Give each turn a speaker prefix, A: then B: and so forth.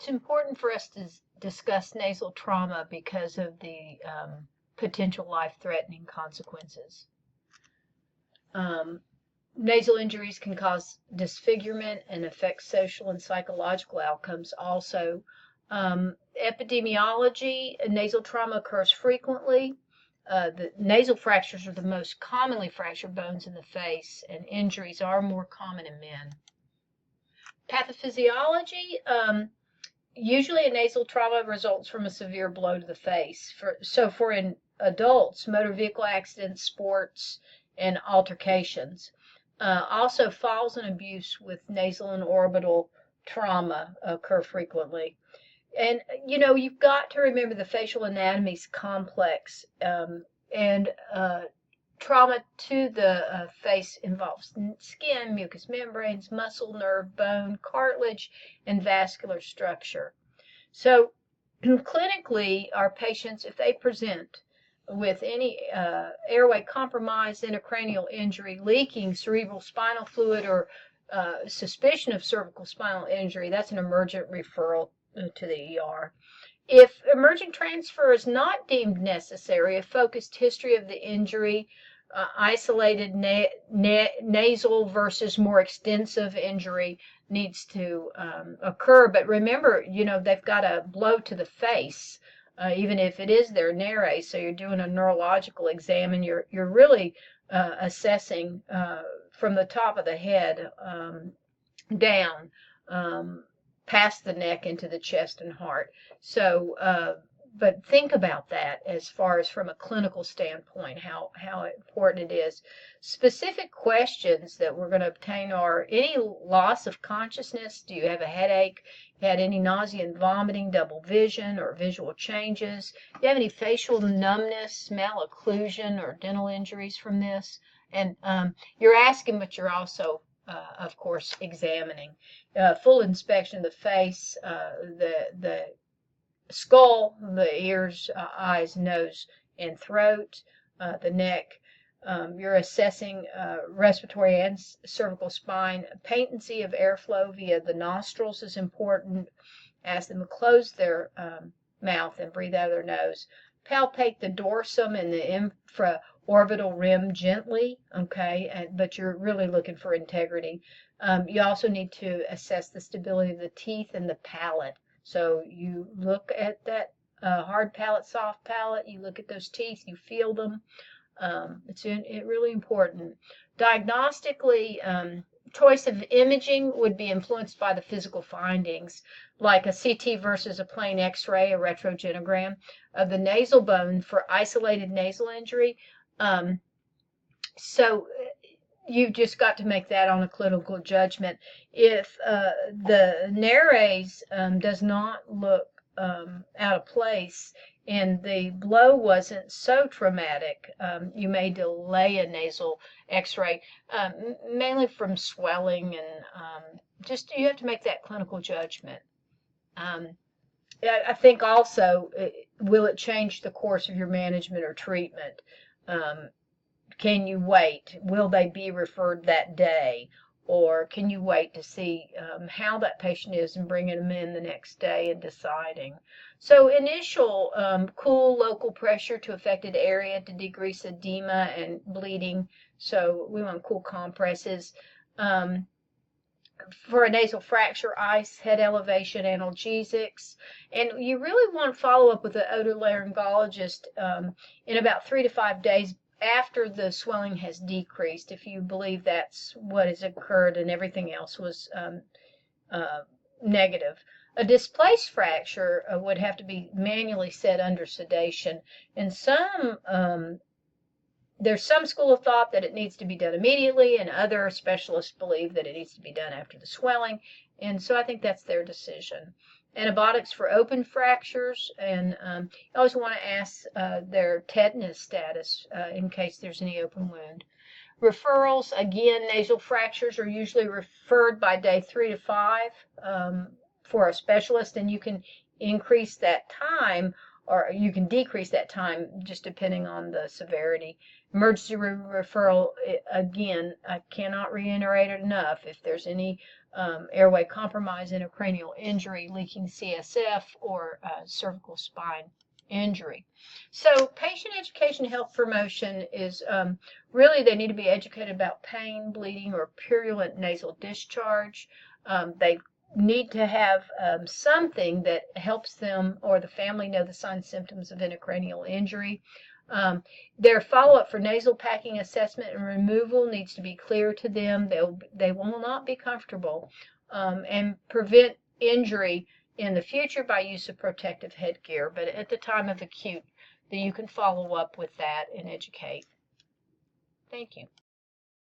A: it's important for us to discuss nasal trauma because of the potential life-threatening consequences. Nasal injuries can cause disfigurement and affect social and psychological outcomes also. Epidemiology, nasal trauma occurs frequently. The nasal fractures are the most commonly fractured bones in the face, and injuries are more common in men. Pathophysiology, usually a nasal trauma results from a severe blow to the face. For in adults, motor vehicle accidents, sports, and altercations. Also, falls and abuse with nasal and orbital trauma occur frequently. And, you've got to remember the facial anatomy is complex, and trauma to the face involves skin, mucous membranes, muscle, nerve, bone, cartilage, and vascular structure. So clinically, our patients, if they present with any airway compromise, intracranial injury, leaking cerebral spinal fluid, or suspicion of cervical spinal injury, that's an emergent referral to the ER. If emergent transfer is not deemed necessary, a focused history of the injury, isolated nasal versus more extensive injury needs to occur. But remember, they've got a blow to the face, even if it is their nares. So you're doing a neurological exam, and you're really assessing from the top of the head down, past the neck into the chest and heart. So, but think about that as far as from a clinical standpoint, how important it is. Specific questions that we're going to obtain are any loss of consciousness. Do you have a headache? Had any nausea and vomiting, double vision, or visual changes? Do you have any facial numbness, malocclusion, or dental injuries from this? And you're asking, but you're also of course, examining. Full inspection of the face, the skull, the ears, eyes, nose, and throat, the neck. You're assessing respiratory and cervical spine. Patency of airflow via the nostrils is important. Ask them to close their mouth and breathe out of their nose. Palpate the dorsum and the infraorbital rim gently, okay, but you're really looking for integrity. You also need to assess the stability of the teeth and the palate. So you look at that hard palate, soft palate, you look at those teeth, you feel them. It's really important. Diagnostically, choice of imaging would be influenced by the physical findings, like a CT versus a plain X-ray, a retrogenogram of the nasal bone for isolated nasal injury. So you've just got to make that on a clinical judgment. If the nares does not look out of place and the blow wasn't so traumatic, you may delay a nasal X-ray, mainly from swelling, and just you have to make that clinical judgment. I think also, will it change the course of your management or treatment? Can you wait? Will they be referred that day? Or can you wait to see how that patient is and bringing them in the next day and deciding? So initial cool local pressure to affected area to decrease edema and bleeding. So we want cool compresses. For a nasal fracture, ice, head elevation, analgesics. And you really want to follow up with an otolaryngologist in about 3 to 5 days after the swelling has decreased, if you believe that's what has occurred and everything else was negative. A displaced fracture would have to be manually set under sedation. And there's some school of thought that it needs to be done immediately, and other specialists believe that it needs to be done after the swelling. And so I think that's their decision. Antibiotics for open fractures, and you always want to ask their tetanus status in case there's any open wound. Referrals, again, nasal fractures are usually referred by day 3 to 5 for a specialist, and you can increase that time, or you can decrease that time just depending on the severity. Emergency referral, again, I cannot reiterate it enough. If there's any airway compromise, intracranial injury, leaking CSF, or cervical spine injury. So patient education, health promotion is really they need to be educated about pain, bleeding, or purulent nasal discharge. They need to have something that helps them or the family know the signs and symptoms of intracranial injury. Their follow-up for nasal packing assessment and removal needs to be clear to them. They will not be comfortable, and prevent injury in the future by use of protective headgear. But at the time of acute, that you can follow up with that and educate. Thank you.